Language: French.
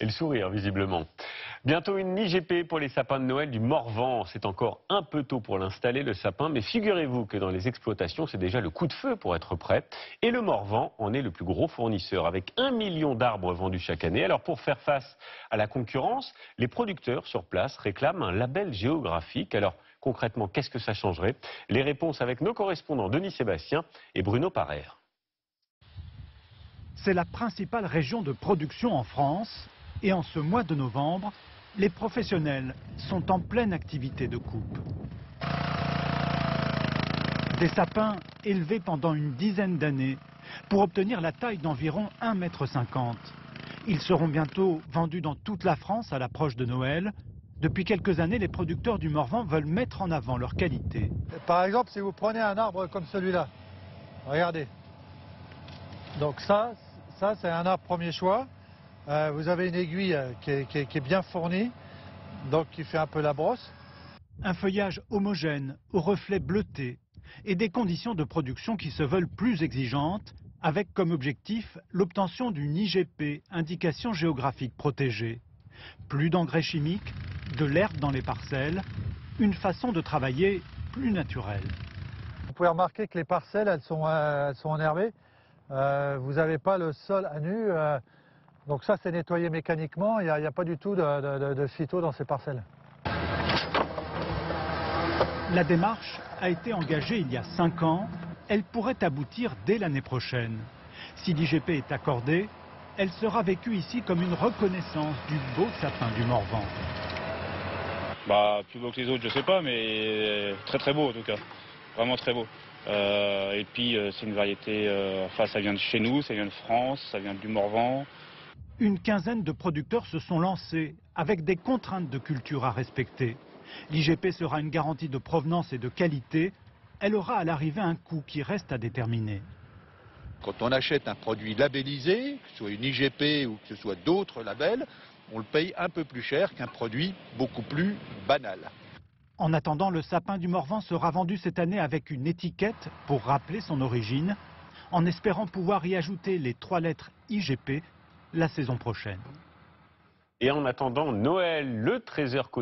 Et le sourire, visiblement. Bientôt une IGP pour les sapins de Noël du Morvan. C'est encore un peu tôt pour l'installer, le sapin, mais figurez-vous que dans les exploitations, c'est déjà le coup de feu pour être prêt. Et le Morvan en est le plus gros fournisseur, avec 1 million d'arbres vendus chaque année. Alors pour faire face à la concurrence, les producteurs sur place réclament un label géographique. Alors concrètement, qu'est-ce que ça changerait? Les réponses avec nos correspondants Denis Sébastien et Bruno Parer. C'est la principale région de production en France et en ce mois de novembre, les professionnels sont en pleine activité de coupe. Des sapins élevés pendant une dizaine d'années pour obtenir la taille d'environ 1,50 m. Ils seront bientôt vendus dans toute la France à l'approche de Noël. Depuis quelques années, les producteurs du Morvan veulent mettre en avant leur qualité. Par exemple, si vous prenez un arbre comme celui-là, regardez. Donc ça c'est un arbre premier choix. Vous avez une aiguille qui est bien fournie, donc qui fait un peu la brosse. Un feuillage homogène, au reflet bleuté, et des conditions de production qui se veulent plus exigeantes, avec comme objectif l'obtention d'une IGP, indication géographique protégée. Plus d'engrais chimiques, de l'herbe dans les parcelles, une façon de travailler plus naturelle. Vous pouvez remarquer que les parcelles, elles sont enherbées. Vous n'avez pas le sol à nu, donc ça c'est nettoyé mécaniquement, il n'y a pas du tout de phyto dans ces parcelles. La démarche a été engagée il y a 5 ans, elle pourrait aboutir dès l'année prochaine. Si l'IGP est accordée, elle sera vécue ici comme une reconnaissance du beau sapin du Morvan. Plus beau que les autres, je sais pas, mais très très beau en tout cas, vraiment très beau. Et puis c'est une variété, ça vient de chez nous, ça vient de France, ça vient du Morvan. Une quinzaine de producteurs se sont lancés avec des contraintes de culture à respecter. L'IGP sera une garantie de provenance et de qualité. Elle aura à l'arrivée un coût qui reste à déterminer. Quand on achète un produit labellisé, que ce soit une IGP ou que ce soit d'autres labels, on le paye un peu plus cher qu'un produit beaucoup plus banal. En attendant, le sapin du Morvan sera vendu cette année avec une étiquette pour rappeler son origine, en espérant pouvoir y ajouter les 3 lettres IGP la saison prochaine. Et en attendant Noël, le trésor côtier